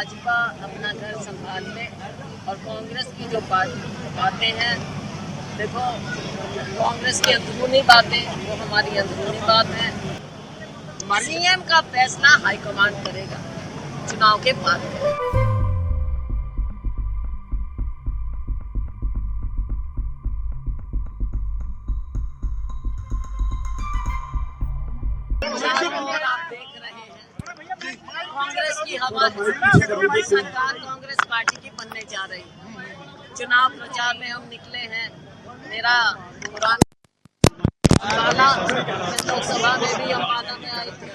भाजपा अपना घर संभाल ले और कांग्रेस की जो बातें हैं, देखो कांग्रेस की अंदरूनी बातें वो हमारी अंदरूनी बात है। सीएम का फैसला हाईकमान करेगा, चुनाव के बाद करेगा। आप देख रहे हैं कांग्रेस की हवा है, सरकार कांग्रेस पार्टी की बनने जा रही है। चुनाव प्रचार में हम निकले हैं। मेरा पुराना अम्बाला लोकसभा में भी अम्बाला में आई थी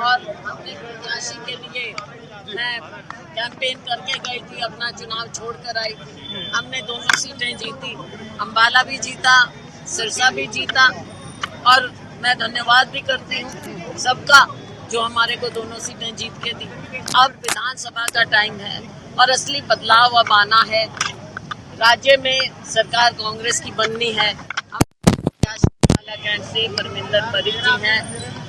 और अपने प्रत्याशी के लिए मैं कैंपेन करके गई थी, अपना चुनाव छोड़कर आई थी। हमने दोनों सीटें जीती, अम्बाला भी जीता, सिरसा भी जीता और मैं धन्यवाद भी करती हूँ सबका जो हमारे को दोनों सीटें जीत के दी। अब विधानसभा का टाइम है और असली बदलाव अब आना है। राज्य में सरकार कांग्रेस की बननी है। कैंट से परमिंदर परिक जी हैं,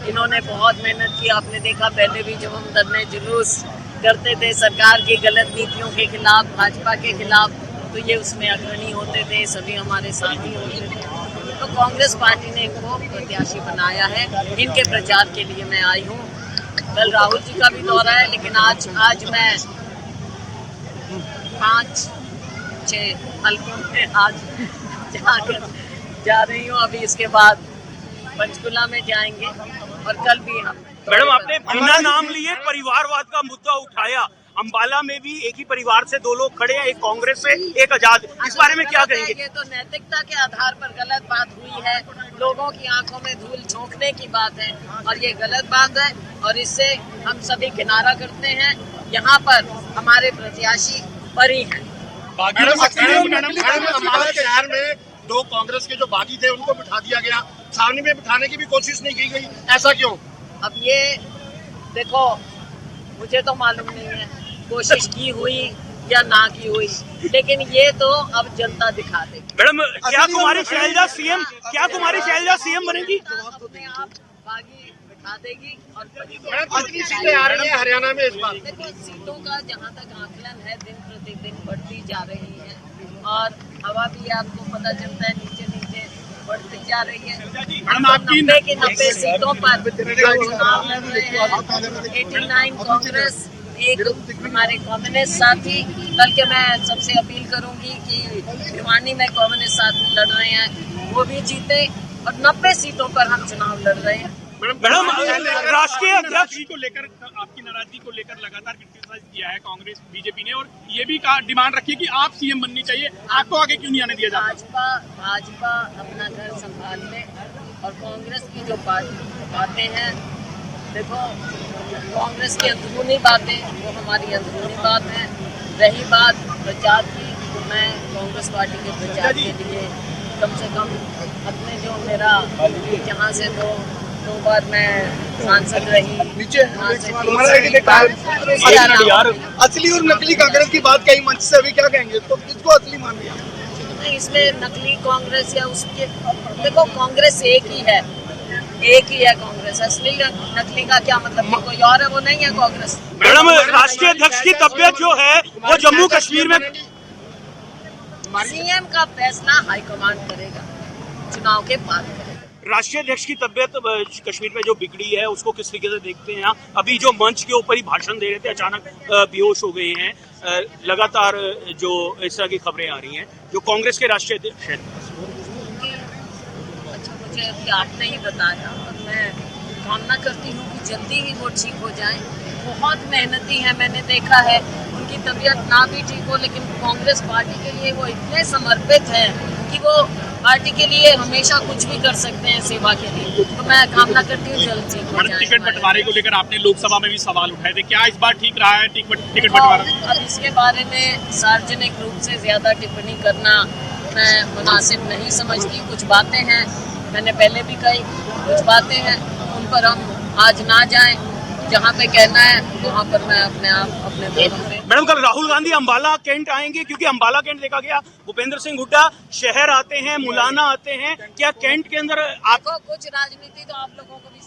इन्होंने बहुत मेहनत की। आपने देखा पहले भी जब हम धरने जुलूस करते थे सरकार की गलत नीतियों के खिलाफ, भाजपा के खिलाफ, तो ये उसमें अग्रणी होते थे, सभी हमारे साथी होते थे। तो कांग्रेस पार्टी ने इनको प्रत्याशी बनाया है। इनके प्रचार के लिए मैं आई हूँ। कल राहुल जी का भी दौरा है, लेकिन आज मैं 5-6 हल्कों में आज जा रही हूँ। अभी इसके बाद पंचकुला में जाएंगे और कल भी हम। मैडम, आपने बिना नाम लिए परिवारवाद का मुद्दा उठाया। अम्बाला में भी एक ही परिवार से 2 लोग खड़े हैं, एक कांग्रेस से एक आजाद। इस बारे में क्या कहेंगे? ये तो नैतिकता के आधार पर गलत बात हुई है। लोगों की आंखों में धूल झोंकने की बात है और ये गलत बात है और इससे हम सभी किनारा करते हैं। यहाँ पर हमारे प्रत्याशी बरी हैं। अम्बाला शहर में 2 कांग्रेस के जो बागी थे उनको बिठा दिया गया, सामने में बिठाने की भी कोशिश नहीं की गई, ऐसा क्यों? अब ये देखो, मुझे तो मालूम नहीं है कोशिश की हुई या ना की हुई, लेकिन ये तो अब जनता दिखा देगी। मैडम, क्या कुमारी शैलजा सीएम बनेगी? अपने आप बागी बिठा देगी और कितनी सीटें आ रही है हरियाणा में इस बार? देखो, सीटों का जहाँ तक आकलन है दिन प्रतिदिन बढ़ती जा रही है और हवा भी आपको पता चलता है नीचे बढ़ती जा रही है। 90 की 90 सीटों पर चुनाव लड़ रहे हैं। 89 कांग्रेस, एक हमारे कम्युनिस्ट साथी। कल के मैं सबसे अपील करूंगी कि भिवानी में कम्युनिस्ट साथी लड़ रहे हैं, वो भी जीते और 90 सीटों पर हम चुनाव लड़ रहे हैं। मैडम, राष्ट्रीय अध्यक्ष को लेकर आपकी नाराजगी को लेकर लगातार क्रिटिसाइज किया है कांग्रेस बीजेपी ने और ये भी डिमांड रखी है कि आप सीएम बननी चाहिए, आपको आगे क्यों नहीं आने दिया जाता? भाजपा अपना घर संभाल ले और कांग्रेस की जो बातें हैं, देखो कांग्रेस की अंदरूनी बातें वो हमारी अंदरूनी बात है। रही बात प्रचार की, तो मैं कांग्रेस पार्टी के प्रचार के लिए कम से कम अपने जो मेरा जहाँ से दो बार मैं सांसद रही, असली और नकली कांग्रेस की बात कही मंच से, अभी क्या कहेंगे? तो किसको असली मान लिया? नहीं, इसमें नकली कांग्रेस या उसके, देखो कांग्रेस एक ही है कांग्रेस। असली नकली का क्या मतलब? कोई और है, वो नहीं है कांग्रेस। मैडम, राष्ट्रीय अध्यक्ष की तबीयत जो है वो जम्मू कश्मीर में, सीएम का फैसला हाईकमान करेगा, चुनाव के बाद करेगा। राष्ट्रीय अध्यक्ष की तबीयत कश्मीर में जो बिगड़ी है उसको किस तरीके से देखते हैं आप? अभी जो मंच के ऊपर ही भाषण दे रहे थे अचानक बेहोश हो गए हैं। लगातार जो इस तरह की खबरें आ रही हैं, जो कांग्रेस के राष्ट्रीय अध्यक्ष हैं। अच्छा, मुझे अभी आपने ही बताया और मैं कामना करती हूँ कि जल्दी ही वो ठीक हो जाए। बहुत मेहनती है, मैंने देखा है। उनकी तबीयत ना भी ठीक हो लेकिन कांग्रेस पार्टी के लिए वो इतने समर्पित हैं कि वो पार्टी के लिए हमेशा कुछ भी कर सकते हैं सेवा के लिए। तो मैं कामना करती हूँ जल्द ठीक हो जाए। टिकट बंटवारे को लेकर आपने लोकसभा में भी सवाल उठाए थे, क्या इस बार ठीक रहा है टिकट बंटवारा? अब इसके बारे में सार्वजनिक रूप से ज्यादा टिप्पणी करना मैं मुनासिब नहीं समझती। कुछ बातें हैं, मैंने पहले भी कही, कुछ बातें हैं उन पर हम आज ना जाएं। जहाँ पे कहना है वहाँ पर मैं अपने मैडम, कल राहुल गांधी अम्बाला कैंट आएंगे, क्योंकि अम्बाला कैंट देखा गया भूपेंद्र सिंह हुड्डा शहर आते हैं, मुलाना आते हैं, क्या कैंट के अंदर आपको कुछ राजनीति तो आप लोगों को भी